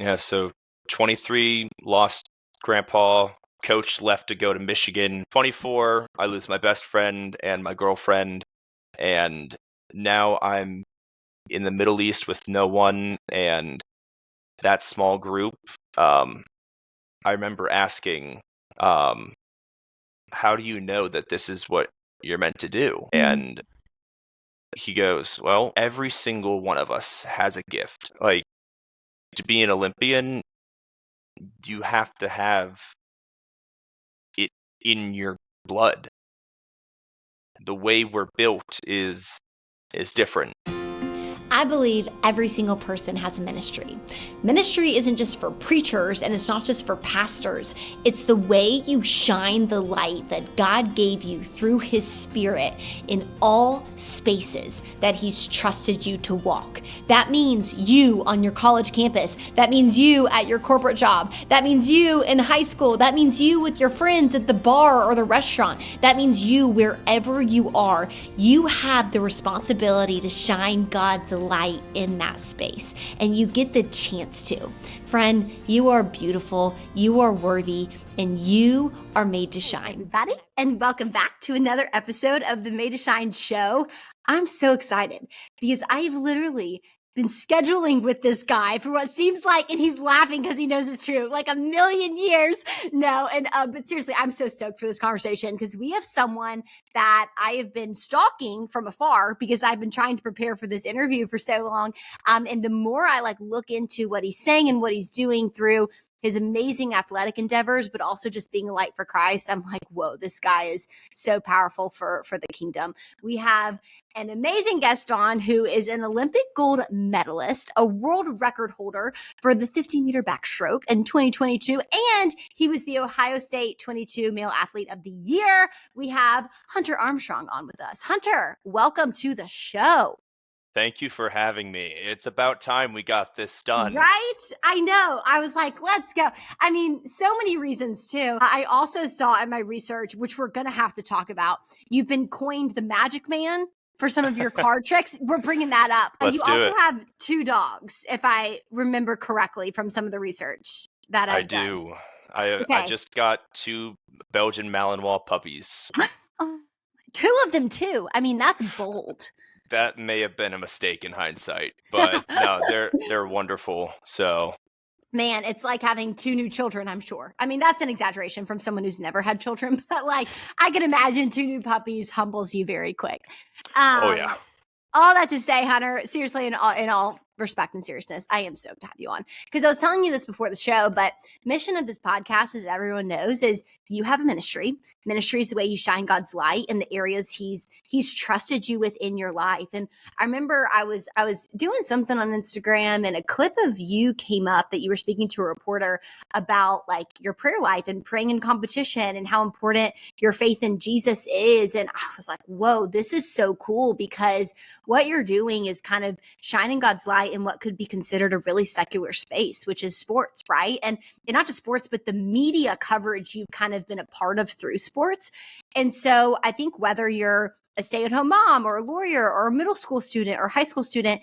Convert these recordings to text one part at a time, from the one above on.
Yeah, so 23, lost grandpa, coach left to go to Michigan. 24, I lose my best friend and my girlfriend, and now I'm in the Middle East with no one, and that small group, I remember asking, how do you know that this is what you're meant to do? And he goes, well, every single one of us has a gift. Like, to be an Olympian, you have to have it in your blood. The way we're built is different. I believe every single person has a ministry. Ministry isn't just for preachers and it's not just for pastors. It's the way you shine the light that God gave you through His Spirit in all spaces that He's trusted you to walk. That means you on your college campus. That means you at your corporate job. That means you in high school. That means you with your friends at the bar or the restaurant. That means you wherever you are. You have the responsibility to shine God's light in that space, and you get the chance to. Friend, you are beautiful, you are worthy, and you are made to shine. Everybody, and welcome back to another episode of the Made to Shine show. I'm so excited because I've literally been scheduling with this guy for what seems like, and he's laughing because he knows it's true, like a million years. No, and but seriously, I'm so stoked for this conversation because we have someone that I have been stalking from afar because I've been trying to prepare for this interview for so long. And the more I look into what he's saying and what he's doing through his amazing athletic endeavors, but also just being a light for Christ, I'm like, whoa, this guy is so powerful for the kingdom. We have an amazing guest on who is an Olympic gold medalist, a world record holder for the 50-meter backstroke in 2022, and he was the Ohio State 22 Male Athlete of the Year. We have Hunter Armstrong on with us. Hunter, welcome to the show. Thank you for having me. It's about time we got this done. Right? I know. I was like, let's go. I mean, so many reasons too. I also saw in my research, which we're going to have to talk about, you've been coined the Magic Man for some of your card tricks. We're bringing that up. You also have 2 dogs, if I remember correctly from some of the research that I've done. Do. I just got 2 Belgian Malinois puppies. 2 of them too. I mean, that's bold. That may have been a mistake in hindsight, but no, they're wonderful. So, man, it's like having 2 new children, I'm sure. I mean, that's an exaggeration from someone who's never had children, but I can imagine 2 new puppies humbles you very quick. Oh yeah. All that to say, Hunter, seriously, in all respect and seriousness, I am stoked to have you on, because I was telling you this before the show, but mission of this podcast, as everyone knows, is you have a ministry. Ministry is the way you shine God's light in the areas he's trusted you with in your life. And I remember I was doing something on Instagram, and a clip of you came up that you were speaking to a reporter about your prayer life and praying in competition and how important your faith in Jesus is. And I was like, whoa, this is so cool, because what you're doing is kind of shining God's light in what could be considered a really secular space, which is sports, right? And not just sports, but the media coverage you've kind of been a part of through sports. And so I think whether you're a stay-at-home mom or a lawyer or a middle school student or high school student,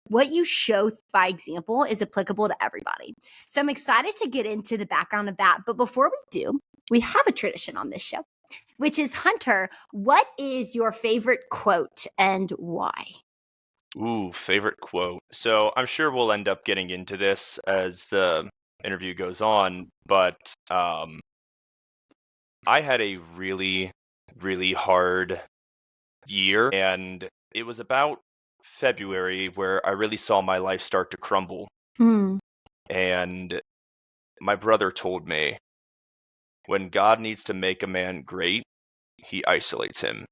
what you show by example is applicable to everybody. So I'm excited to get into the background of that. But before we do, we have a tradition on this show, which is, Hunter, what is your favorite quote and why? Ooh, favorite quote. So I'm sure we'll end up getting into this as the interview goes on, but I had a really, really hard year, and it was about February where I really saw my life start to crumble. And my brother told me, when God needs to make a man great, he isolates him.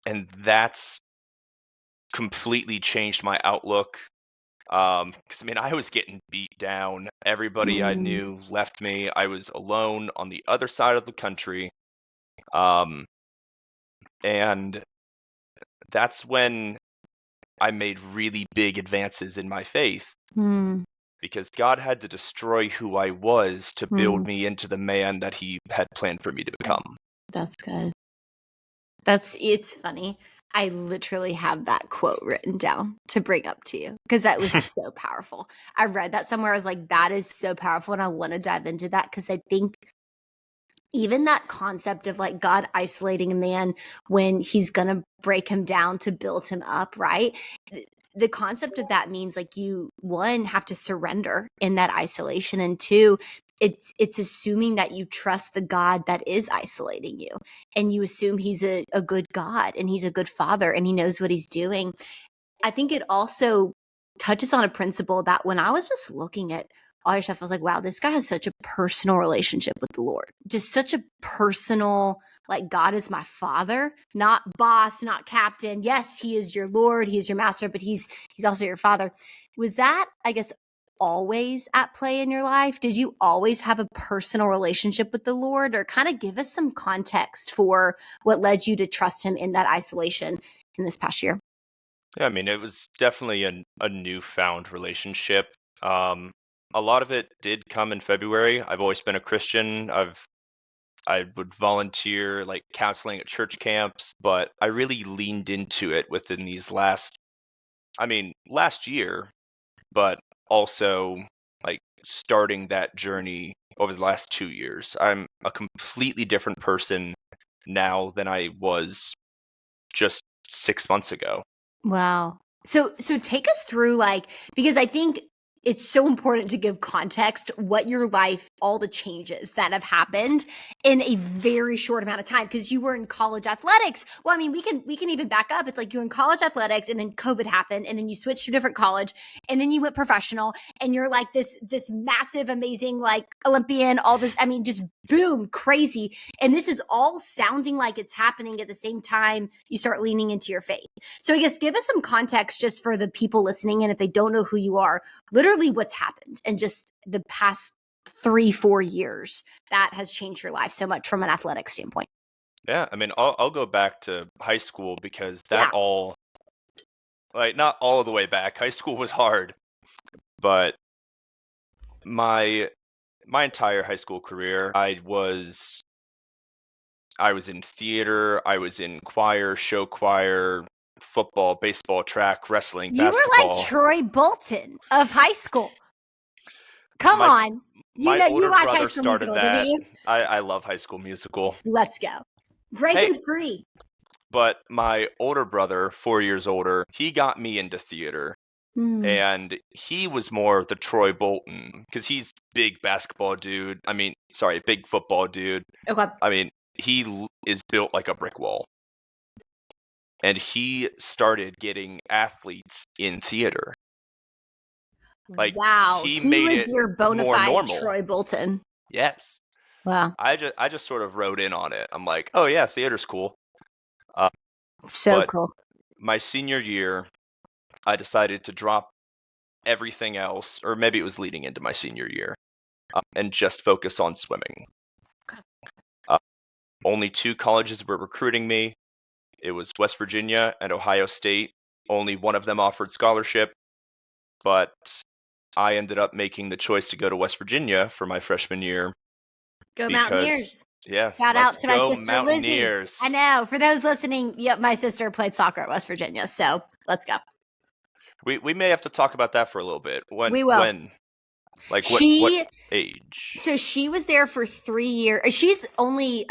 And that's completely changed my outlook. Because I was getting beat down. Everybody I knew left me. I was alone on the other side of the country. And that's when I made really big advances in my faith. Because God had to destroy who I was to build me into the man that he had planned for me to become. That's good. It's funny. I literally have that quote written down to bring up to you because that was so powerful. I read that somewhere. I was like, that is so powerful. And I want to dive into that because I think even that concept of like God isolating a man when he's going to break him down to build him up, right? The concept of that means like you, one, have to surrender in that isolation, and two, it's assuming that you trust the God that is isolating you, and you assume he's a good God and he's a good father and he knows what he's doing. I think it also touches on a principle that when I was just looking at all your stuff, I was like, wow, this guy has such a personal relationship with the Lord. Just such a personal, like, God is my father, not boss, not captain. Yes, he is your Lord, he is your master, but he's also your father. Was that, I guess, always at play in your life? Did you always have a personal relationship with the Lord? Or kind of give us some context for what led you to trust him in that isolation in this past year? Yeah, I mean, it was definitely a newfound relationship. A lot of it did come in February. I've always been a Christian. I would volunteer like counseling at church camps, but I really leaned into it within these last year, but also like starting that journey over the last 2 years. I'm a completely different person now than I was just 6 months ago. Wow. So take us through, like, because I think it's so important to give context what your life, all the changes that have happened in a very short amount of time, because you were in college athletics. Well, I mean, we can even back up. It's like you were in college athletics and then COVID happened and then you switched to a different college and then you went professional and you're like this massive, amazing, like Olympian, all this, I mean, just boom, crazy. And this is all sounding like it's happening at the same time you start leaning into your faith. So I guess give us some context just for the people listening. And if they don't know who you are, literally what's happened in just the past 3-4 years that has changed your life so much from an athletic standpoint. Yeah, I mean, I'll go back to high school because Yeah. that all, like, not all of the way back. High school was hard, but my my entire high school career, I was in theater, I was in choir, show choir, football, baseball, track, wrestling, You were like basketball. Troy Bolton of high school. Come My on. You my know, you older watch High brother School started Musical, didn't that. you? I love High School Musical. Let's go. Hey, Breaking free. but my older brother, 4 years older, he got me into theater. Hmm. And he was more the Troy Bolton because he's big basketball dude. Big football dude. Okay. I mean, is built like a brick wall. And he started getting athletes in theater. Like Wow. he He made was it your bona more fide normal. Troy Bolton. Yes. Wow. I just sort of wrote in on it. I'm like, oh yeah, theater's cool. Uh, So but cool. my senior year, I decided to drop everything else, or maybe it was leading into my senior year, and just focus on swimming. Okay. Only two colleges were recruiting me. It was West Virginia and Ohio State. Only one of them offered scholarship, but I ended up making the choice to go to West Virginia for my freshman year Go because, Mountaineers. yeah, Shout out let's to my go sister Lizzie. I Mountaineers. know. For those listening, yep, my sister played soccer at West Virginia. So let's go. We may have to talk about that for a little bit. We will. What She age? So she was there for 3 years. She's only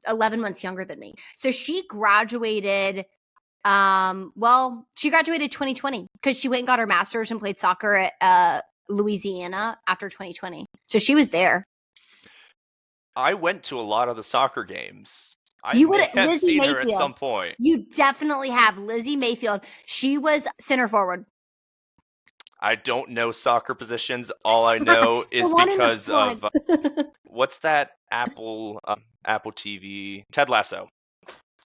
11 months younger than me. So she graduated. She graduated 2020 because she went and got her master's and played soccer at Louisiana after 2020. So she was there. I went to a lot of the soccer games. I You would may have Lizzie seen her at Mayfield. some point. You definitely have Lizzie Mayfield. She was center forward. I don't know soccer positions. All I know The is one in the because front. of what's that Apple TV? Ted Lasso.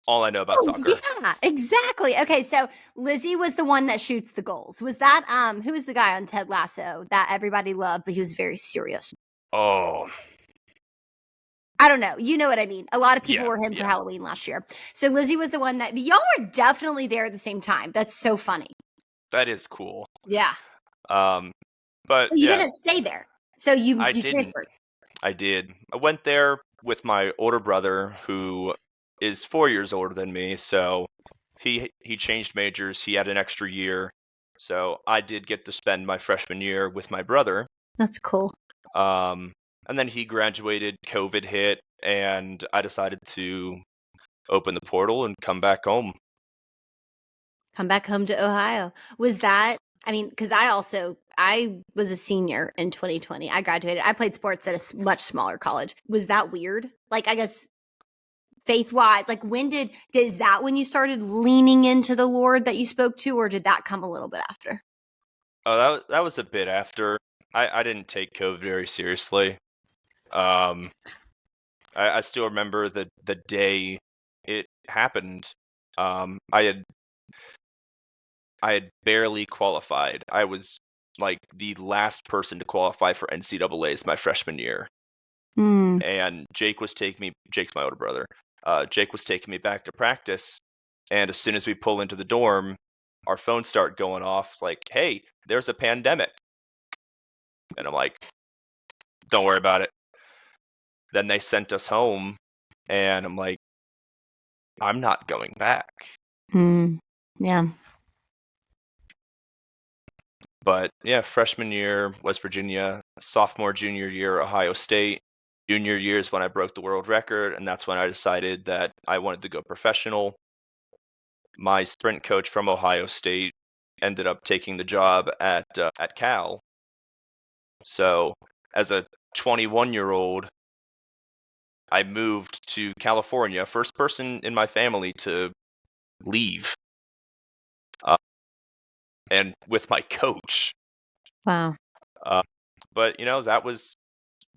All I know about Oh, soccer. yeah, exactly. Okay, so Lizzie was the one that shoots the goals. Was that who was the guy on Ted Lasso that everybody loved, but he was very serious? Oh, I don't know. You know what I mean? A lot of people yeah, were him for yeah. Halloween last year. So Lizzie was the one that y'all were definitely there at the same time. That's so funny. That is cool. Yeah. But Well, you yeah, didn't stay there. So you I you didn't. transferred. I did. I went there with my older brother, who is 4 years older than me. So he changed majors. He had an extra year. So I did get to spend my freshman year with my brother. That's cool. And then he graduated, COVID hit, and I decided to open the portal and come back home. Come back home to Ohio. Was that, I mean, because I was a senior in 2020. I graduated. I played sports at a much smaller college. Was that weird? Like, I guess faith-wise, like is that when you started leaning into the Lord that you spoke to, or did that come a little bit after? Oh, that was a bit after. I didn't take COVID very seriously. I still remember the day it happened. I had barely qualified. I was like the last person to qualify for NCAA's my freshman year. And Jake's my older brother. Jake was taking me back to practice, and as soon as we pull into the dorm, our phones start going off like, "Hey, there's a pandemic." And I'm like, "Don't worry about it." Then they sent us home, and I'm like, "I'm not going back." Yeah. But yeah, freshman year, West Virginia, sophomore, junior year, Ohio State. Junior year is when I broke the world record, and that's when I decided that I wanted to go professional. My sprint coach from Ohio State ended up taking the job at Cal. So as a 21-year-old, I moved to California, first person in my family to leave, and with my coach. Wow. But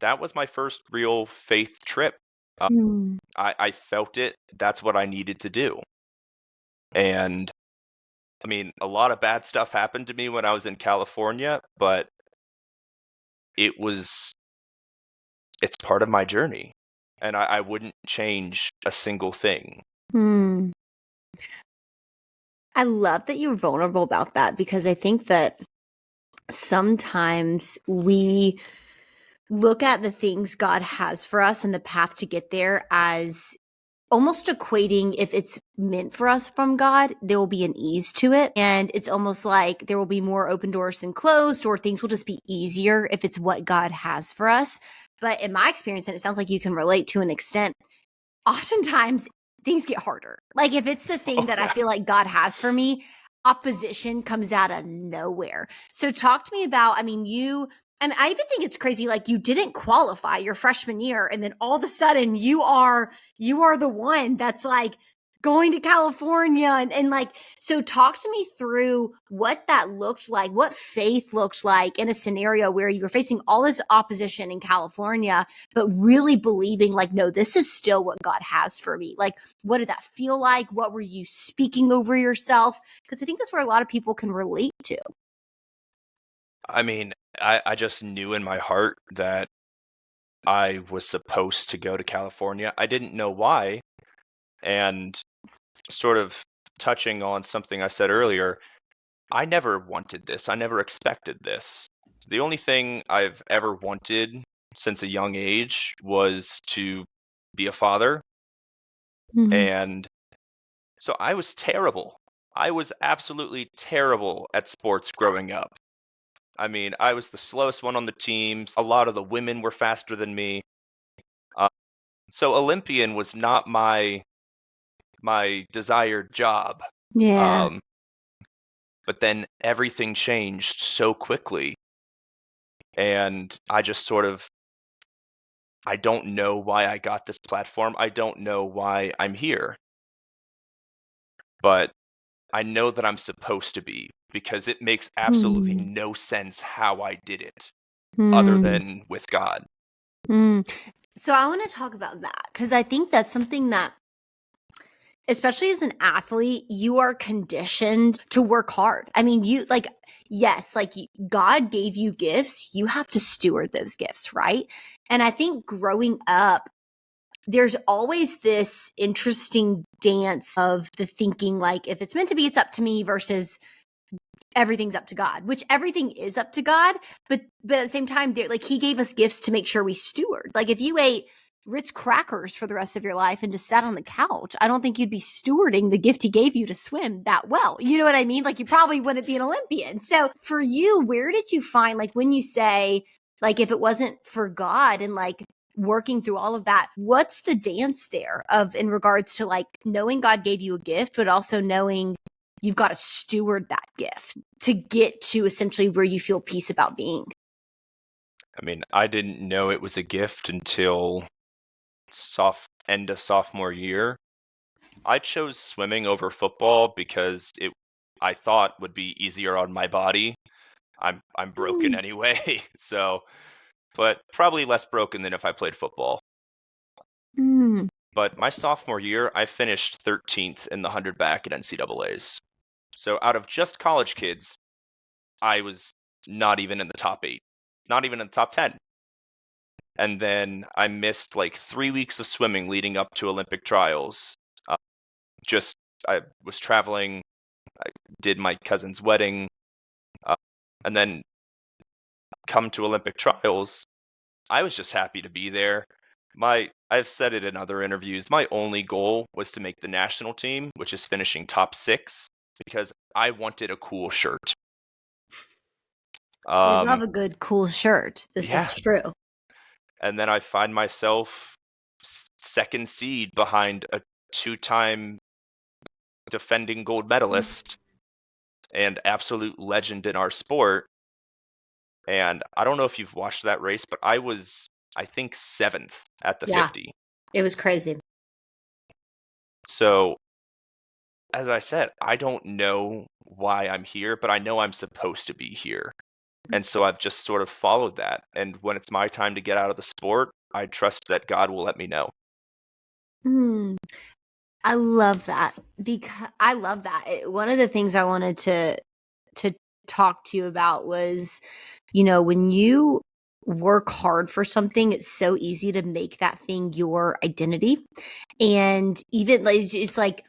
that was my first real faith trip. I felt it. That's what I needed to do. And I mean, a lot of bad stuff happened to me when I was in California, but it's part of my journey. And I wouldn't change a single thing. I love that you're vulnerable about that, because I think that sometimes we look at the things God has for us and the path to get there as almost equating, if it's meant for us from God, there will be an ease to it. And it's almost like there will be more open doors than closed, or things will just be easier if it's what God has for us. But in my experience, and it sounds like you can relate to an extent, oftentimes things get harder. Like if it's the thing that I feel like God has for me, opposition comes out of nowhere. So talk to me about, I mean, I even think it's crazy. Like you didn't qualify your freshman year, and then all of a sudden you are the one that's like going to California and like, so talk to me through what that looked like, what faith looked like in a scenario where you were facing all this opposition in California, but really believing like, no, this is still what God has for me. Like, what did that feel like? What were you speaking over yourself? Because I think that's where a lot of people can relate to. I mean, I just knew in my heart that I was supposed to go to California. I didn't know why. And sort of touching on something I said earlier, I never wanted this. I never expected this. The only thing I've ever wanted since a young age was to be a father. And so I was terrible. I was absolutely terrible at sports growing up. I mean, I was the slowest one on the teams. A lot of the women were faster than me. So Olympian was not my desired job. Yeah. But then everything changed so quickly. And I just I don't know why I got this platform. I don't know why I'm here. But I know that I'm supposed to be, because it makes absolutely no sense how I did it other than with God. So I want to talk about that, because I think that's something that, especially as an athlete, you are conditioned to work hard. I mean, God gave you gifts. You have to steward those gifts, right? And I think growing up, there's always this interesting dance of the thinking, like, if it's meant to be, it's up to me, versus everything's up to God, which everything is up to God. But at the same time, like, he gave us gifts to make sure we steward. Like if you ate Ritz crackers for the rest of your life and just sat on the couch, I don't think you'd be stewarding the gift he gave you to swim that well. You know what I mean? Like, you probably wouldn't be an Olympian. So for you, where did you find, like, when you say, like, if it wasn't for God and like working through all of that, what's the dance there of in regards to like knowing God gave you a gift, but also knowing you've got to steward that gift to get to essentially where you feel peace about being? I mean, I didn't know it was a gift until end of sophomore year. I chose swimming over football because I thought would be easier on my body. I'm broken anyway, so but probably less broken than if I played football. Mm. But my sophomore year, I finished 13th in the 100 back at NCAAs. So out of just college kids, I was not even in the top 8, not even in the top 10. And then I missed like 3 weeks of swimming leading up to Olympic trials. Uh, just I was traveling, I did my cousin's wedding, uh, and then come to Olympic trials, I was just happy to be there. I've said it in other interviews, my only goal was to make the national team, which is finishing top 6, because I wanted a cool shirt. We Um, love a good, cool shirt. This yeah, is true. and then I find myself second seed behind a 2-time defending gold medalist and absolute legend in our sport. And I don't know if you've watched that race, but I think, 7th at the Yeah, 50. it was crazy. So, as I said, I don't know why I'm here, but I know I'm supposed to be here. And so I've just sort of followed that. And when it's my time to get out of the sport, I trust that God will let me know. Mm. I love that because I love that. One of the things I wanted to talk to you about was, when you work hard for something, it's so easy to make that thing your identity. And even like it's like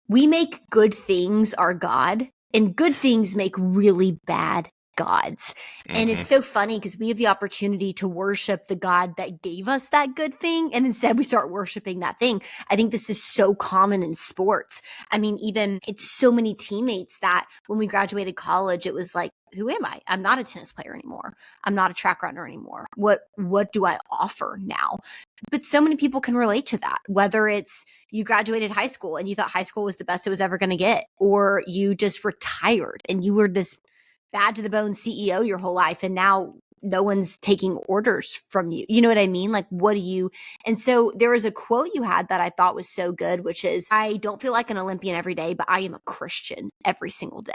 we make good things our God, and good things make really bad gods. And Hmm. it's so funny because we have the opportunity to worship the God that gave us that good thing. And instead we start worshiping that thing. I think this is so common in sports. I mean, even it's so many teammates that when we graduated college, it was like, who am I? I'm not a tennis player anymore. I'm not a track runner anymore. What do I offer now? But so many people can relate to that, whether it's you graduated high school and you thought high school was the best it was ever going to get, or you just retired and you were this bad to the bone CEO your whole life. And now no one's taking orders from you. You know what I mean? Like, what do you? And so there was a quote you had that I thought was so good, which is, I don't feel like an Olympian every day, but I am a Christian every single day.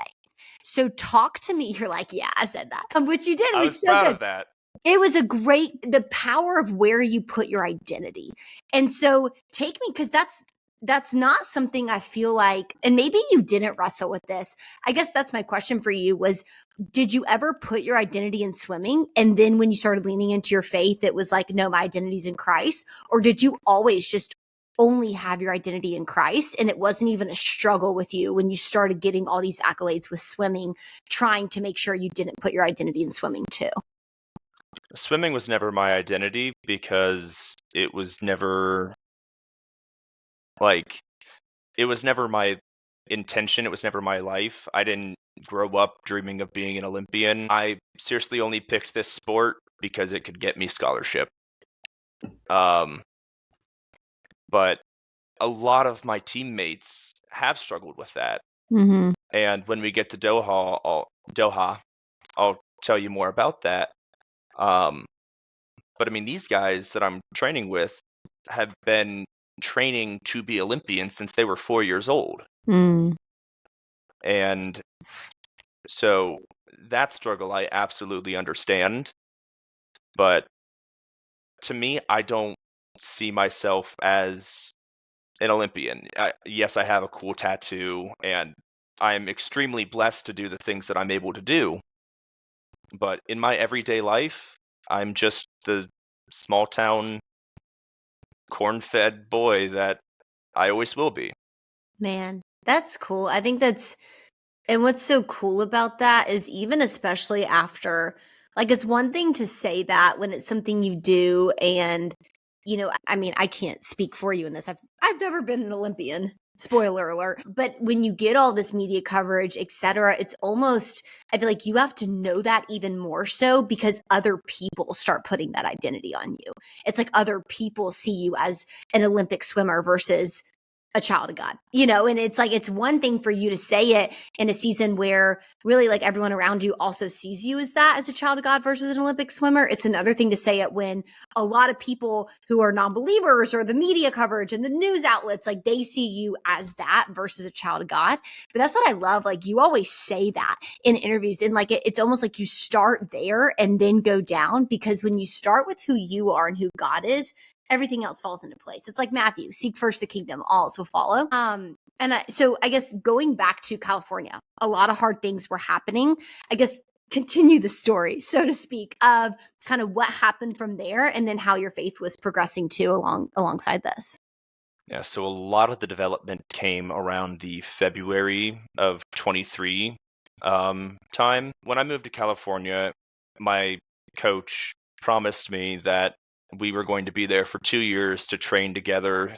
So talk to me. You're like, yeah, I said that. Which you did. It I was was so proud good. of that. It was the power of where you put your identity. And so take me, because that's not something I feel like, and maybe you didn't wrestle with this. I guess that's my question for you was, did you ever put your identity in swimming? And then when you started leaning into your faith, it was like, no, my identity's in Christ. Or did you always just only have your identity in Christ? And it wasn't even a struggle with you when you started getting all these accolades with swimming, trying to make sure you didn't put your identity in swimming too? Swimming was never my identity because it was never like it was never my intention. It was never my life. I didn't grow up dreaming of being an Olympian. I seriously only picked this sport because it could get me scholarship. Um, but a lot of my teammates have struggled with that. Mm-hmm. And when we get to Doha, I'll tell you more about that. Um, but I mean, these guys that I'm training with have been training to be Olympians since they were 4 years old. Mm. And so that struggle I absolutely understand. But to me, I don't see myself as an Olympian. Yes, I have a cool tattoo, and I'm extremely blessed to do the things that I'm able to do. But in my everyday life, I'm just the small town corn-fed boy that I always will be. Man, that's cool. I think and what's so cool about that is even especially after, like, it's one thing to say that when it's something you do and I mean, I can't speak for you in this. I've never been an Olympian. Spoiler alert. But when you get all this media coverage, etc., it's almost, I feel like you have to know that even more so because other people start putting that identity on you. It's like other people see you as an Olympic swimmer versus a child of God, and it's like, it's one thing for you to say it in a season where really like everyone around you also sees you as that, as a child of God versus an Olympic swimmer. It's another thing to say it when a lot of people who are non-believers or the media coverage and the news outlets, like they see you as that versus a child of God. But that's what I love. Like you always say that in interviews, and like it's almost like you start there and then go down, because when you start with who you are and who God is, everything else falls into place. It's like Matthew, seek first the kingdom, all else will follow. So I guess going back to California, a lot of hard things were happening. I guess continue the story, so to speak, of kind of what happened from there and then how your faith was progressing too alongside this. Yeah, so a lot of the development came around the February of 23 time. When I moved to California, my coach promised me that we were going to be there for 2 years to train together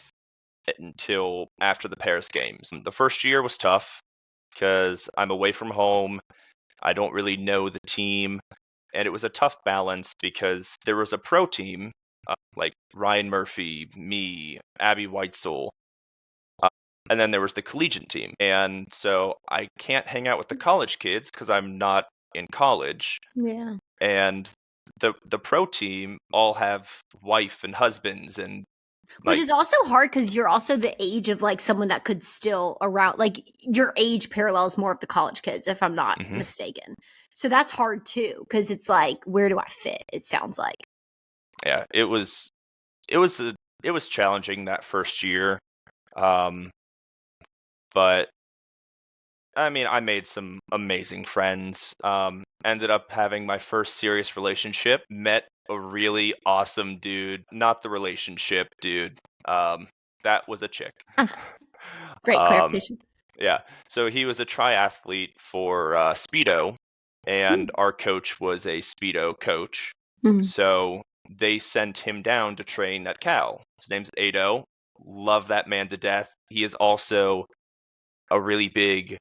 until after the Paris Games. The first year was tough because I'm away from home. I don't really know the team. And it was a tough balance because there was a pro team, like Ryan Murphy, me, Abby Weitzel, uh, and then there was the collegiate team. And so I can't hang out with the college kids because I'm not in college. Yeah. And the pro team all have wife and husbands, and Which like, is also hard because you're also the age of like someone that could still around, like your age parallels more of the college kids, if I'm not mistaken. So that's hard too, because it's like, where do I fit? It sounds like. yeah, it was challenging that first year. Um, but I mean, I made some amazing friends. Ended up having my first serious relationship. Met a really awesome dude. Not the relationship dude. That was a chick. Great Um, clarification. yeah. So he was a triathlete for Speedo, and our coach was a Speedo coach. Mm-hmm. So they sent him down to train at Cal. His name's Ado. Love that man to death. He is also a really big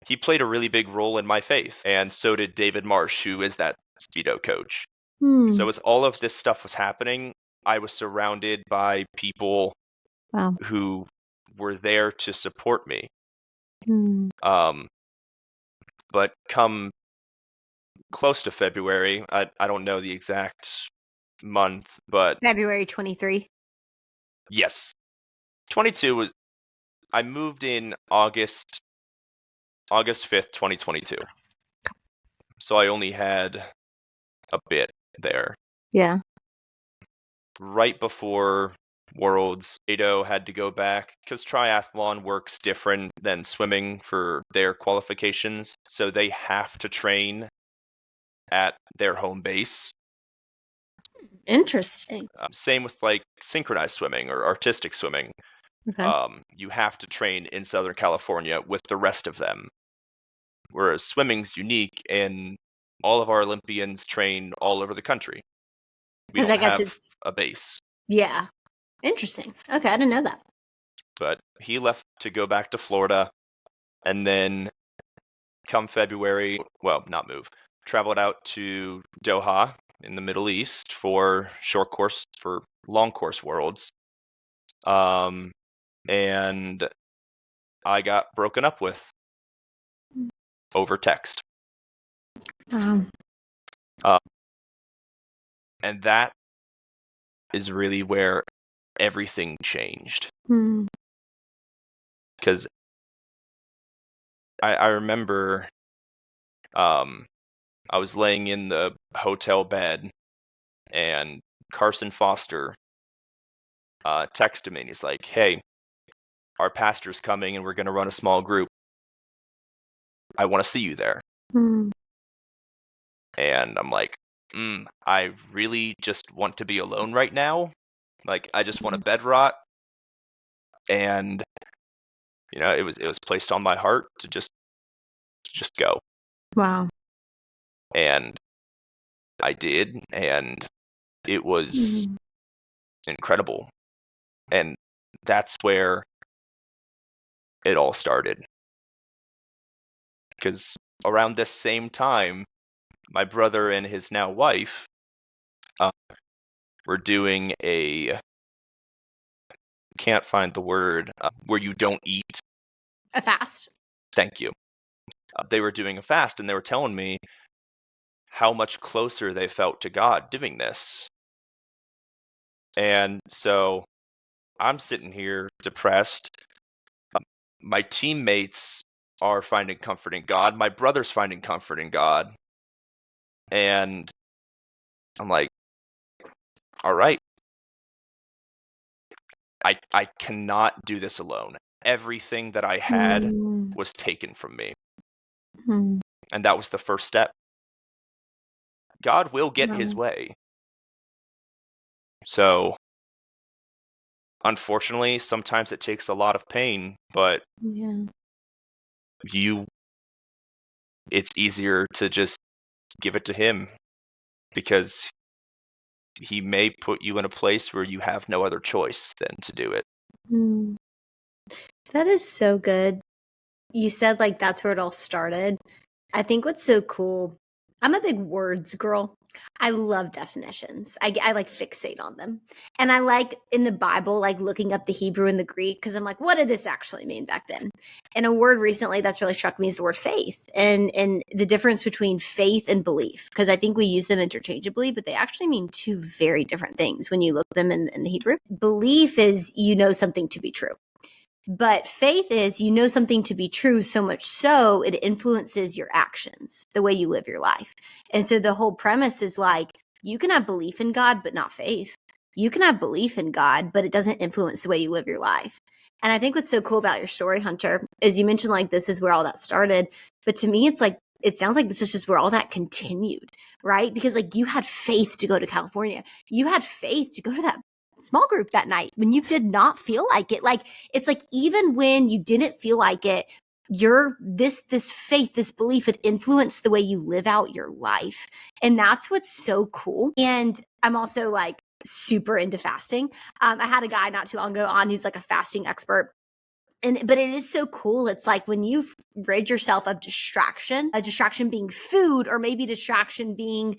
he played a really big role in my faith, and so did David Marsh, who is that Speedo coach. Hmm. So as all of this stuff was happening, I was surrounded by people Wow. who were there to support me. Hmm. But come close to February, I don't know the exact month, but February 23. yes, 22 was. I moved in August 5th, 2022. So I only had a bit there. Yeah. Right before Worlds, Ado had to go back because triathlon works different than swimming for their qualifications. So they have to train at their home base. Interesting. Same with like synchronized swimming or artistic swimming. Okay. You have to train in Southern California with the rest of them. Whereas swimming's unique, and all of our Olympians train all over the country. We Because don't I guess have it's, a base. yeah. Interesting. Okay, I didn't know that. But he left to go back to Florida, and then come February, well, not move, traveled out to Doha in the Middle East for long course worlds. And I got broken up with over text. Um, And that is really where everything changed. hmm. Because I remember I was laying in the hotel bed, and Carson Foster texted me, and he's like, "Hey, our pastor's coming, and we're going to run a small group. I want to see you there." Hmm. And I'm like, I really just want to be alone right now. Like, I just want to bed rot. And it was placed on my heart to just go. Wow. And I did, and it was incredible. And that's where it all started. Because around this same time, my brother and his now wife were doing can't find the word, where you don't eat. A fast. Thank you. They were doing a fast, and they were telling me how much closer they felt to God doing this. And so I'm sitting here depressed. My teammates are finding comfort in God. My brother's finding comfort in God. And I'm like, all right, I cannot do this alone. Everything that I had was taken from me. And that was the first step. God will get his way. So, unfortunately, sometimes it takes a lot of pain, but it's easier to just give it to him, because he may put you in a place where you have no other choice than to do it. That is so good. You said like that's where it all started. I think what's so cool, I'm a big words girl. I love definitions. I like fixate on them. And I like in the Bible, like looking up the Hebrew and the Greek, because I'm like, what did this actually mean back then? And a word recently that's really struck me is the word faith, and the difference between faith and belief, because I think we use them interchangeably, but they actually mean two very different things when you look them in the Hebrew. Belief is you know something to be true. But faith is you know something to be true so much so it influences your actions, the way you live your life. And so the whole premise is like, you can have belief in God, but not faith. You can have belief in God, but it doesn't influence the way you live your life. And I think what's so cool about your story, Hunter, is you mentioned like this is where all that started. But to me, it's like, it sounds like this is just where all that continued, right? Because like you had faith to go to California. You had faith to go to that small group that night when you did not feel like it. Like, it's like, even when you didn't feel like it, this faith, this belief, it influenced the way you live out your life. And that's what's so cool. And I'm also like super into fasting. I had a guy not too long ago on who's like a fasting expert. But it is so cool. It's like when you rid yourself of distraction, a distraction being food, or maybe distraction being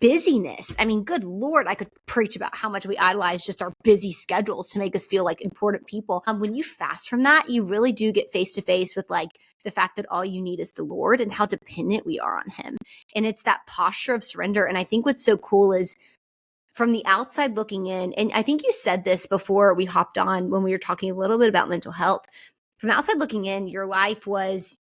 busyness. I mean, good Lord, I could preach about how much we idolize just our busy schedules to make us feel like important people. When you fast from that, you really do get face to face with like the fact that all you need is the Lord and how dependent we are on him. And it's that posture of surrender. And I think what's so cool is from the outside looking in, and I think you said this before we hopped on when we were talking a little bit about mental health. From the outside looking in, your life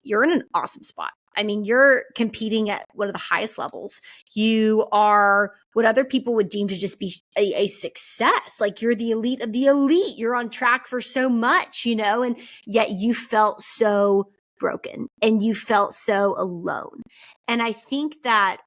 you're in an awesome spot. I mean, you're competing at one of the highest levels. You are what other people would deem to just be a success. Like you're the elite of the elite. You're on track for so much, and yet you felt so broken and you felt so alone. And I think that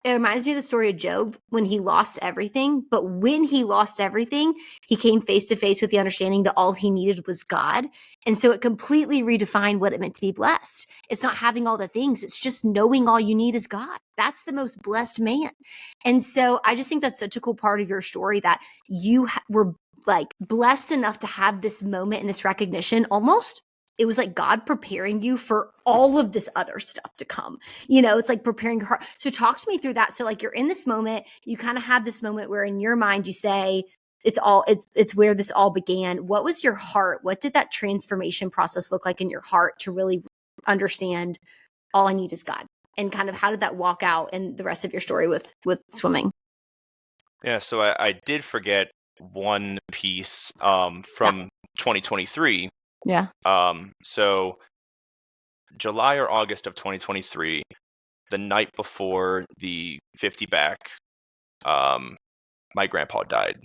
it reminds me of the story of Job when he lost everything. But when he lost everything, he came face to face with the understanding that all he needed was God. And so it completely redefined what it meant to be blessed. It's not having all the things. It's just knowing all you need is God. That's the most blessed man. And so I just think that's such a cool part of your story, that you were like blessed enough to have this moment and this recognition. Almost it was like God preparing you for all of this other stuff to come. It's like preparing your heart. So talk to me through that. So like you're in this moment, you kind of have this moment where in your mind you say, it's where this all began. What was your heart? What did that transformation process look like in your heart to really understand all I need is God? And kind of how did that walk out in the rest of your story with swimming? Yeah, so I did forget one piece from 2023. Yeah. So July or August of 2023, the night before the 50 back, my grandpa died.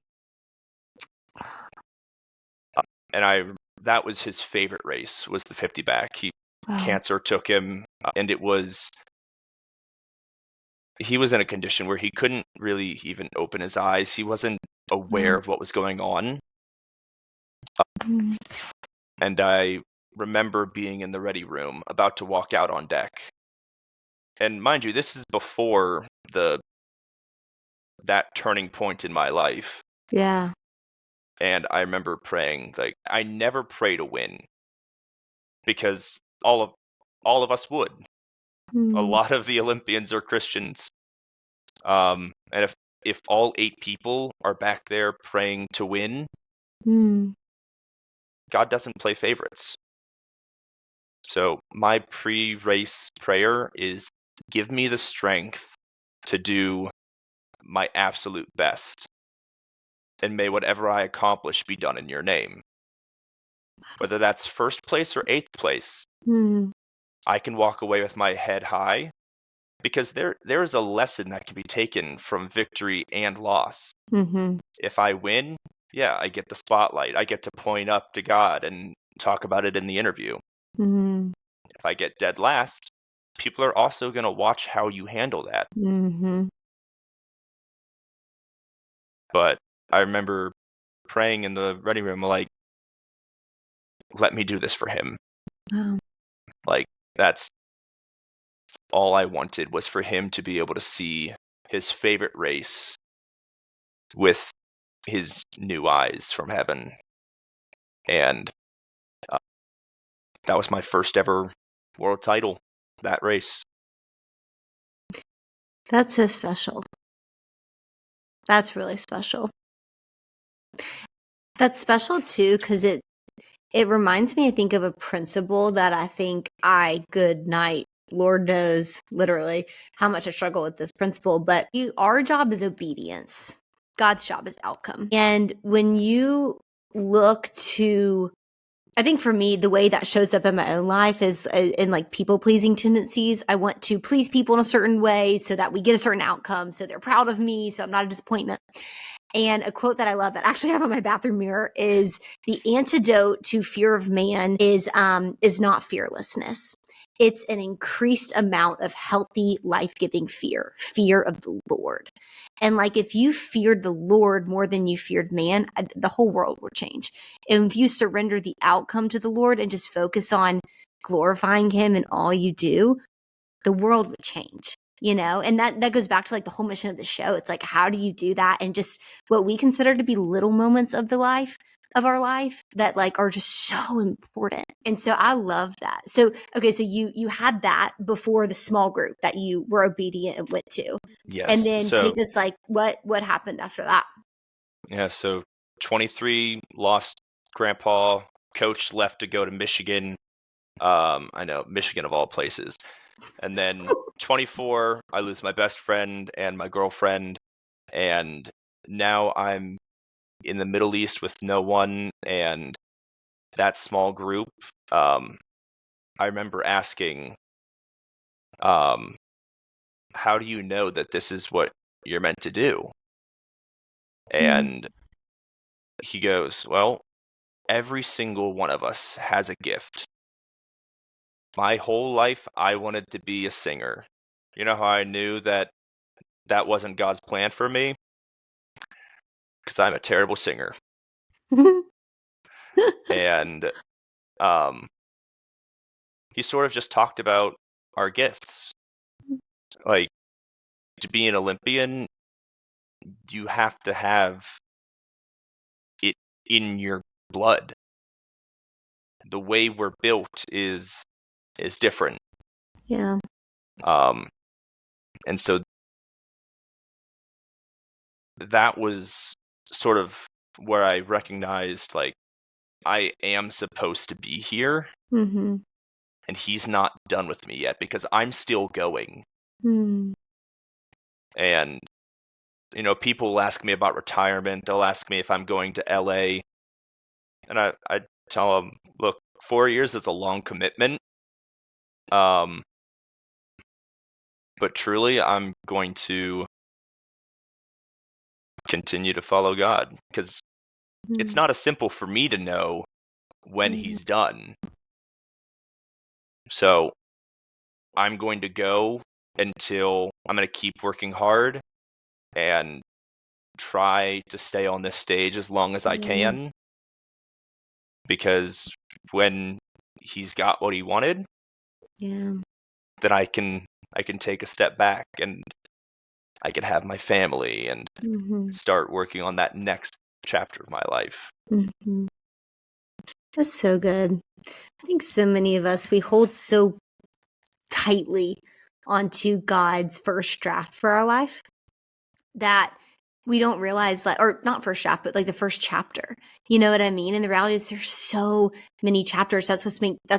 And that was his favorite race, was the 50 back. Cancer took him, and he was in a condition where he couldn't really even open his eyes. He wasn't aware of what was going on. And I remember being in the ready room, about to walk out on deck. And mind you, this is before that turning point in my life. Yeah. And I remember praying, like, I never pray to win because all of us would. A Mm, lot of the Olympians are Christians. And if all 8 people are back there praying to win, mm, God doesn't play favorites. So my pre-race prayer is, give me the strength to do my absolute best, and may whatever I accomplish be done in your name. Whether that's first place or 8th place, mm, I can walk away with my head high, because there is a lesson that can be taken from victory and loss. mm-hmm, If I win, yeah, I get the spotlight. I get to point up to God and talk about it in the interview. mm, If I get dead last, people are also going to watch how you handle that. mm-hmm. But I remember praying in the ready room, like, let me do this for him. Wow. Like, that's all I wanted, was for him to be able to see his favorite race with his new eyes from heaven. And uh, that was my first ever world title, that race. That's so special. That's really special. That's special too, because it reminds me, I think, of a principle that I think good night, Lord knows literally how much I struggle with this principle, but our job is obedience. God's job is outcome. And when you look to, I think for me, the way that shows up in my own life is in like people pleasing tendencies. I want to please people in a certain way so that we get a certain outcome, so they're proud of me, so I'm not a disappointment. And a quote that I love that I actually have on my bathroom mirror is, the antidote to fear of man is not fearlessness. It's an increased amount of healthy, life-giving fear of the Lord. And like, if you feared the Lord more than you feared man, the whole world would change. And if you surrender the outcome to the Lord and just focus on glorifying him in all you do, the world would change, and that goes back to like the whole mission of the show. It's like, how do you do that? And just what we consider to be little moments of our life that like are just so important. And so I love that. So okay, so you had that before the small group that you were obedient and went to. And Yes. then So take us, like, what happened after that? yeah, so 23, lost grandpa, coach left to go to Michigan. I know, Michigan of all places. And then 24, I lose my best friend and my girlfriend, and now I'm in the Middle East with no one. And that small group, I remember asking, how do you know that this is what you're meant to do? And he goes, well, every single one of us has a gift. My whole life, I wanted to be a singer. You know how I knew that that wasn't God's plan for me? Because I'm a terrible singer. And um, he sort of just talked about our gifts. Like, to be an Olympian, you have to have it in your blood. The way we're built is different. Yeah. And so that was sort of where I recognized, like, I am supposed to be here, Mm-hmm. and he's not done with me yet, because I'm still going. Mm. And people will ask me about retirement. They'll ask me if I'm going to LA, and I tell them, look, 4 years is a long commitment. But truly, I'm going to continue to follow God, because it's not as simple for me to know when he's done. So I'm going to go until I'm going to keep working hard and try to stay on this stage as long as I can, because when he's got what he wanted, Yeah. then I can take a step back, and I can have my family and Mm-hmm. start working on that next chapter of my life. Mm-hmm. That's so good. I think so many of us, we hold so tightly onto God's first draft for our life that we don't realize that, or not first draft, but like the first chapter. You know what I mean? And the reality is there's so many chapters. That's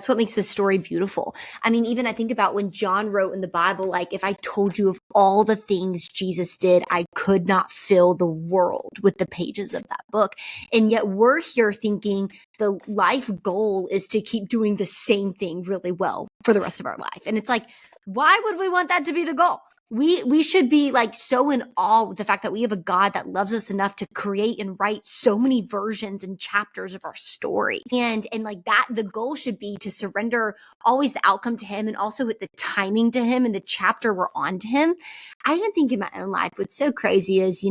what makes this story beautiful. I mean, even I think about when John wrote in the Bible, like, if I told you of all the things Jesus did, I could not fill the world with the pages of that book. And yet we're here thinking the life goal is to keep doing the same thing really well for the rest of our life. And it's like, why would we want that to be the goal? We should be like so in awe with the fact that we have a God that loves us enough to create and write so many versions and chapters of our story. And like that, the goal should be to surrender always the outcome to him, and also with the timing to him and the chapter we're on to him. I even think in my own life, what's so crazy is,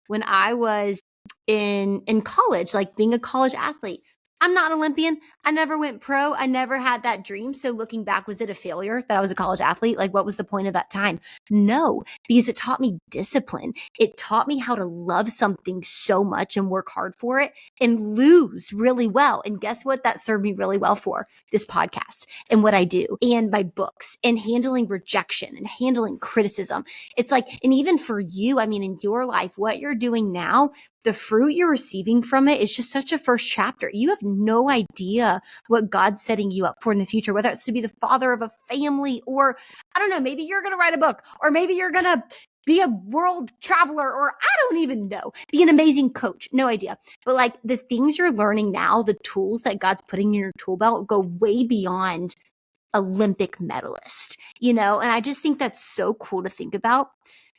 when I was in college, like being a college athlete, I'm not an Olympian. I never went pro. I never had that dream. So looking back, was it a failure that I was a college athlete? Like, what was the point of that time? No, because it taught me discipline. It taught me how to love something so much and work hard for it and lose really well. And guess what? That served me really well for this podcast and what I do and my books and handling rejection and handling criticism. It's like, and even for you, I mean, in your life, what you're doing now, the fruit you're receiving from it is just such a first chapter. You have no idea what God's setting you up for in the future, whether it's to be the father of a family, or I don't know, maybe you're going to write a book, or maybe you're going to be a world traveler, or I don't even know, be an amazing coach. No idea. But like the things you're learning now, the tools that God's putting in your tool belt go way beyond Olympic medalist, and I just think that's so cool to think about.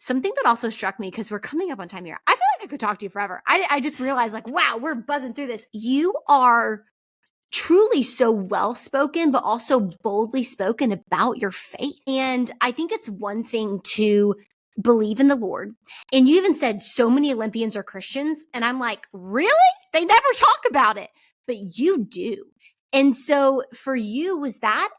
Something that also struck me, because we're coming up on time here. I feel like I could talk to you forever. I just realized, like, wow, we're buzzing through this. You are truly so well spoken, but also boldly spoken about your faith. And I think it's one thing to believe in the Lord. And you even said so many Olympians are Christians. And I'm like, really? They never talk about it, but you do. And so for you, was that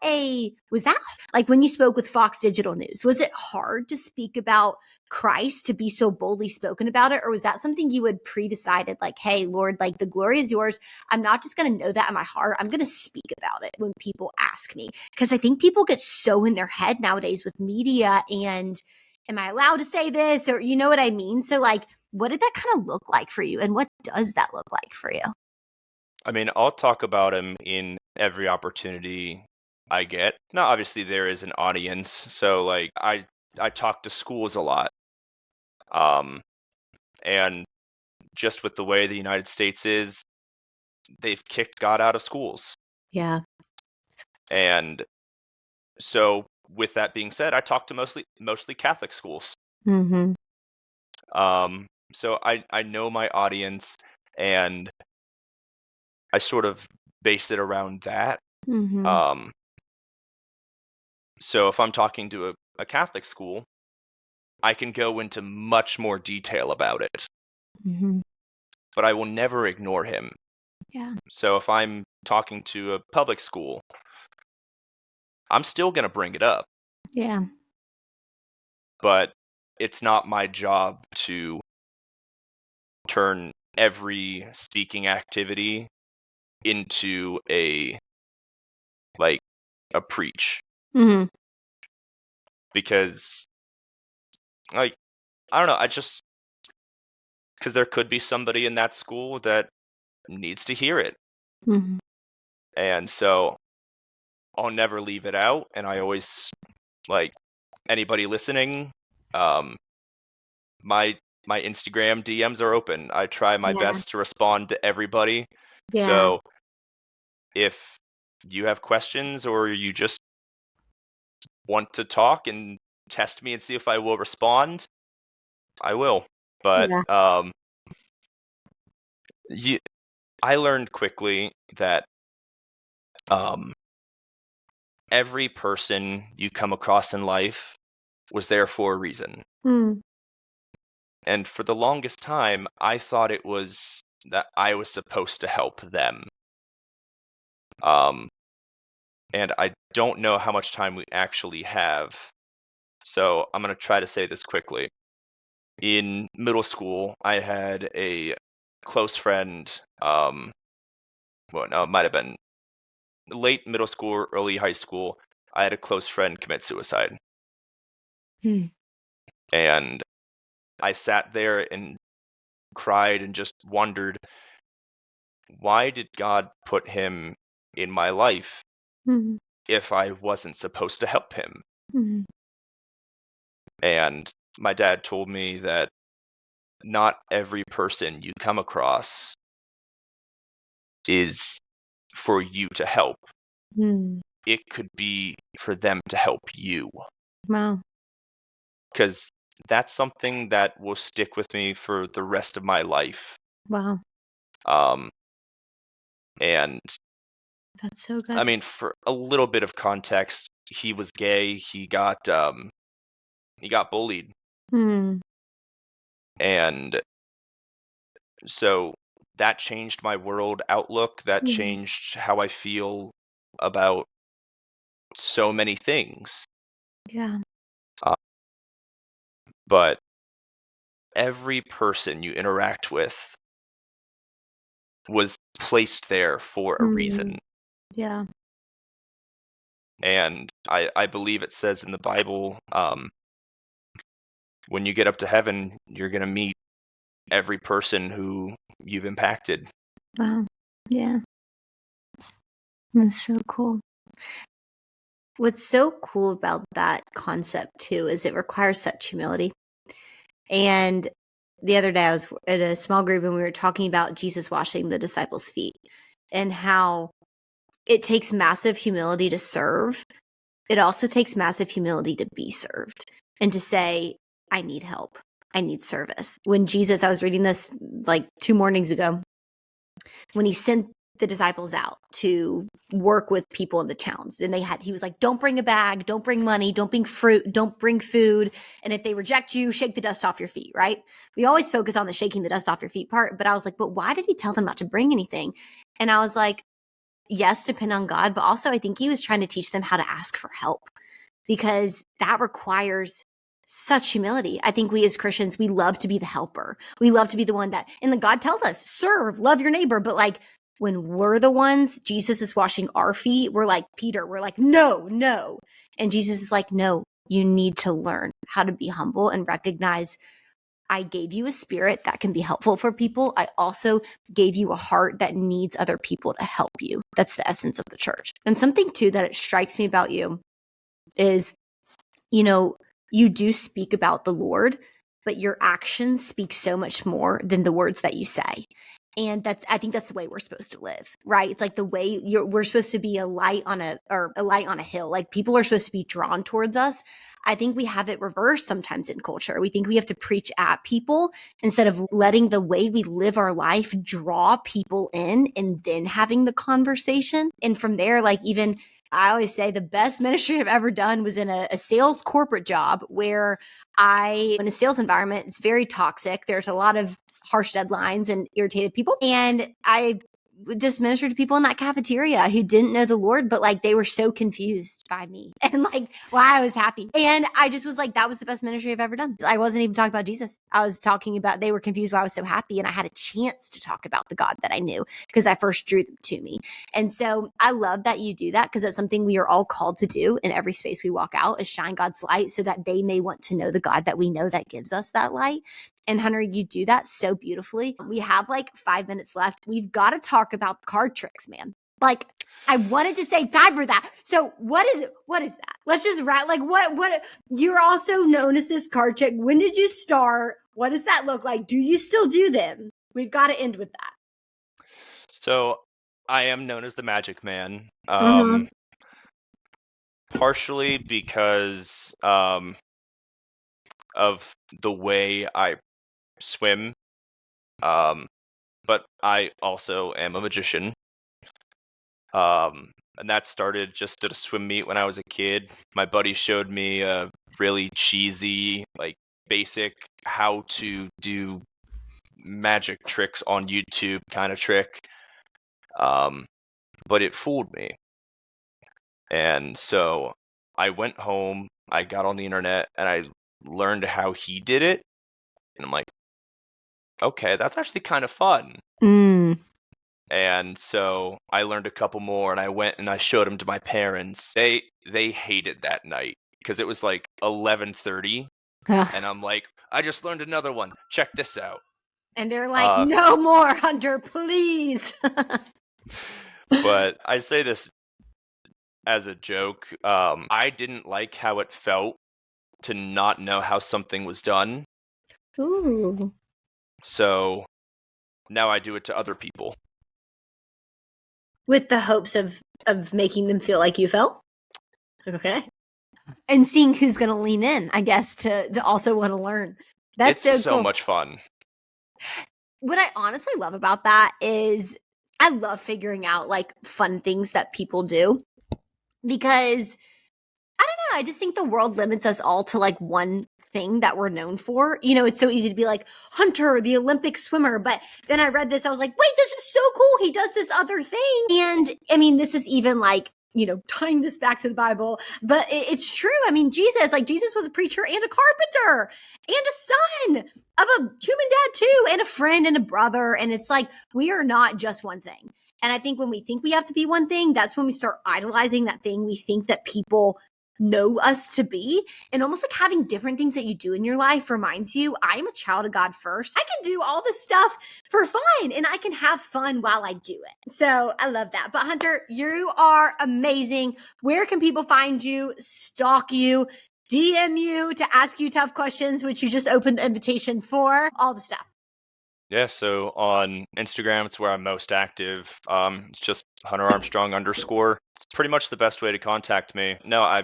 like when you spoke with Fox Digital News, was it hard to speak about Christ, to be so boldly spoken about it? Or was that something you had pre-decided, like, hey, Lord, like the glory is yours. I'm not just going to know that in my heart. I'm going to speak about it when people ask me. Because I think people get so in their head nowadays with media and am I allowed to say this? Or you know what I mean? So like, what did that kind of look like for you? And what does that look like for you? I mean, I'll talk about him in every opportunity I get. Now, obviously, there is an audience, so like I talk to schools a lot, and just with the way the United States is, they've kicked God out of schools, Yeah. and so with that being said, I talk to mostly Catholic schools. Mm-hmm. So I know my audience, and I sort of base it around that. Mm-hmm. So if I'm talking to a Catholic school, I can go into much more detail about it, Mm-hmm. but I will never ignore him. Yeah. So if I'm talking to a public school, I'm still going to bring it up, Yeah. but it's not my job to turn every speaking activity into a preach, Mm-hmm. because like I don't know, because there could be somebody in that school that needs to hear it. Mm-hmm. And so I'll never leave it out, and I always, like, anybody listening, um my Instagram DMs are open. I try my Yeah. best to respond to everybody. Yeah. So if you have questions or you just want to talk and test me and see if I will respond, I will. But Yeah. I learned quickly that every person you come across in life was there for a reason. Mm. And for the longest time, I thought it was that I was supposed to help them. Um, and I don't know how much time we actually have. So I'm going to try to say this quickly. In middle school, I had a close friend. Well, no, it might have been late middle school or early high school. I had a close friend commit suicide, Hmm. and I sat there and cried and just wondered, why did God put him in my life Hmm. if I wasn't supposed to help him? Hmm. And my dad told me that not every person you come across is for you to help. Hmm. It could be for them to help you. Wow. Because that's something that will stick with me for the rest of my life. Wow. Um, and That's so I good. mean, for a little bit of context, he was gay. He got bullied, Hmm. and so that changed my world outlook. That Hmm. changed how I feel about so many things. Yeah. Uh, but every person you interact with was placed there for a Hmm. reason. Yeah. And I believe it says in the Bible, when you get up to heaven, you're going to meet every person who you've impacted. Wow. Yeah. That's so cool. What's so cool about that concept too is it requires such humility. And the other day I was at a small group and we were talking about Jesus washing the disciples' feet and how it takes massive humility to serve. It also takes massive humility to be served and to say, I need help. I need service. When Jesus, I was reading this like 2 mornings ago, when he sent the disciples out to work with people in the towns, and he was like, don't bring a bag, don't bring money, don't bring fruit, don't bring food. And if they reject you, shake the dust off your feet, right? We always focus on the shaking the dust off your feet part. But I was like, but why did he tell them not to bring anything? And I was like, yes, depend on God, but also I think he was trying to teach them how to ask for help because that requires such humility. I think we as Christians, we love to be the helper. We love to be the one that, and then God tells us, serve, love your neighbor. But like when we're the ones, Jesus is washing our feet, we're like Peter, we're like, no, no. And Jesus is like, no, you need to learn how to be humble and recognize I gave you a spirit that can be helpful for people. I also gave you a heart that needs other people to help you. That's the essence of the church. And something too that it strikes me about you is, you do speak about the Lord, but your actions speak so much more than the words that you say. And I think that's the way we're supposed to live, right? It's like the way we're supposed to be a light on a hill. Like people are supposed to be drawn towards us. I think we have it reversed sometimes in culture. We think we have to preach at people instead of letting the way we live our life draw people in and then having the conversation. And from there, like even I always say the best ministry I've ever done was in a sales corporate job where in a sales environment, it's very toxic. There's a lot of harsh deadlines and irritated people. And I just ministered to people in that cafeteria who didn't know the Lord, but like they were so confused by me and like why I was happy. And I just was like, that was the best ministry I've ever done. I wasn't even talking about Jesus. I was talking about, they were confused why I was so happy. And I had a chance to talk about the God that I knew because I first drew them to me. And so I love that you do that because that's something we are all called to do in every space we walk out is shine God's light so that they may want to know the God that we know that gives us that light. And Hunter, you do that so beautifully. We have like 5 minutes left. We've got to talk about card tricks, man. Like I wanted to say time for that. So what is it? What is that? Let's just wrap. Like what you're also known as this card trick. When did you start? What does that look like? Do you still do them? We've got to end with that. So I am known as the Magic Man, Mm-hmm. partially because of the way I swim, but I also am a magician. And that started just at a swim meet when I was a kid. My buddy showed me a really cheesy, like basic how to do magic tricks on YouTube kind of trick. But it fooled me. And so I went home, I got on the internet, and I learned how he did it. And I'm like, okay, that's actually kind of fun. Mm. And so I learned a couple more, and I went and I showed them to my parents. They hated that night because it was like 11:30, and I'm like, I just learned another one. Check this out. And they're like, no more, Hunter, please. But I say this as a joke. I didn't like how it felt to not know how something was done. Ooh. So now I do it to other people. With the hopes of making them feel like you felt? Okay. And seeing who's going to lean in, I guess, to also want to learn. That's It's so cool. much fun. What I honestly love about that is I love figuring out like fun things that people do, because I don't know, I just think the world limits us all to like one thing that we're known for. You know, it's so easy to be like Hunter, the Olympic swimmer. But then I read this, I was like, wait, this is so cool. He does this other thing. And I mean, this is even like, you know, tying this back to the Bible, but it's true. I mean, Jesus was a preacher and a carpenter and a son of a human dad too, and a friend and a brother. And it's like, we are not just one thing. And I think when we think we have to be one thing, that's when we start idolizing that thing we think that people know us to be. And almost like having different things that you do in your life reminds you, I'm a child of God first. I can do all this stuff for fun, and I can have fun while I do it. So I love that. But Hunter, you are amazing. Where can people find you, stalk you, DM you to ask you tough questions, which you just opened the invitation for, all the stuff? Yeah, so on Instagram, it's where I'm most active. It's just Hunter Armstrong _. It's pretty much the best way to contact me. No,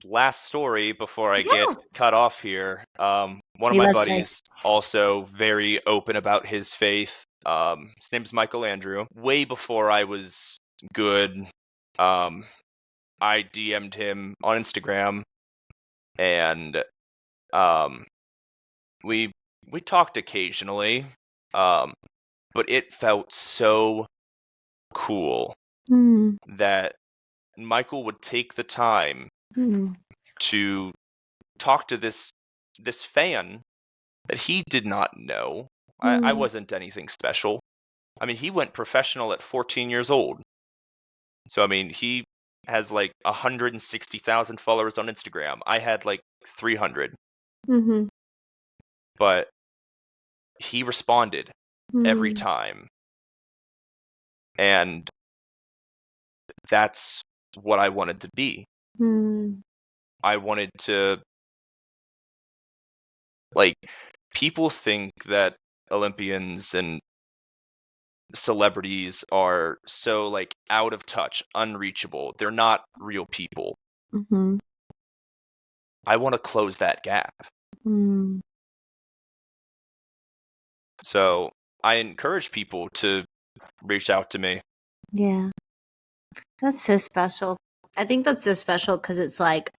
last story before I get cut off here. One of my buddies also very open about his faith. His name's Michael Andrew. Way before I was good, I DM'd him on Instagram, and we talked occasionally, but it felt so cool that Michael would take the time to talk to this fan that he did not know. I wasn't anything special. I mean, he went professional at 14 years old. So, I mean, he has like 160,000 followers on Instagram. I had like 300. But he responded every time. And that's what I wanted to be. I wanted to, like, people think that Olympians and celebrities are so, like, out of touch, unreachable. They're not real people. I want to close that gap. So I encourage people to reach out to me. Yeah. That's so special. I think that's so special because it's like,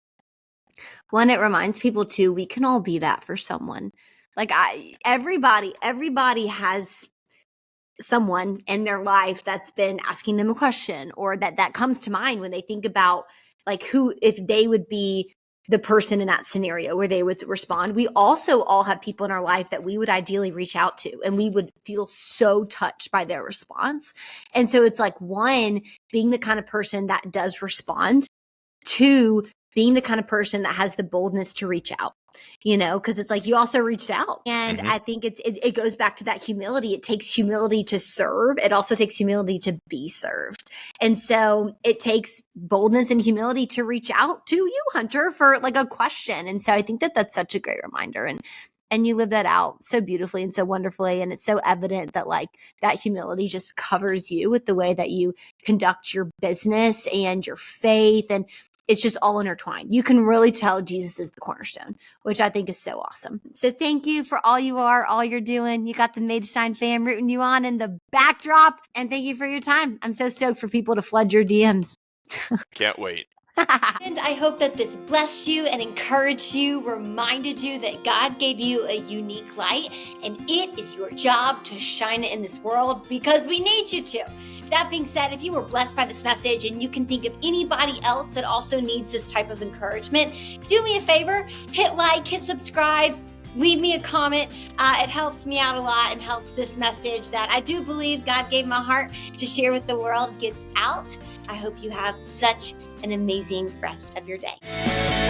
one, it reminds people too, we can all be that for someone. Like everybody has someone in their life that's been asking them a question, or that comes to mind when they think about like who, if they would be the person in that scenario where they would respond. We also all have people in our life that we would ideally reach out to, and we would feel so touched by their response. And so it's like, one, being the kind of person that does respond. Two, being the kind of person that has the boldness to reach out, you know, because it's like you also reached out. And I think it goes back to that humility. It takes humility to serve. It also takes humility to be served. And so it takes boldness and humility to reach out to you, Hunter, for like a question. And so I think that that's such a great reminder. And you live that out so beautifully and so wonderfully. And it's so evident that like that humility just covers you with the way that you conduct your business and your faith. And it's just all intertwined. You can really tell Jesus is the cornerstone, which I think is so awesome. So thank you for all you are, all you're doing. You got the Made to Shine fam rooting you on in the backdrop. And thank you for your time. I'm so stoked for people to flood your DMs. Can't wait. And I hope that this blessed you and encouraged you, reminded you that God gave you a unique light, and it is your job to shine it in this world because we need you to. That being said, if you were blessed by this message and you can think of anybody else that also needs this type of encouragement, do me a favor, hit like, hit subscribe, leave me a comment. It helps me out a lot and helps this message that I do believe God gave my heart to share with the world gets out. I hope you have such an amazing rest of your day.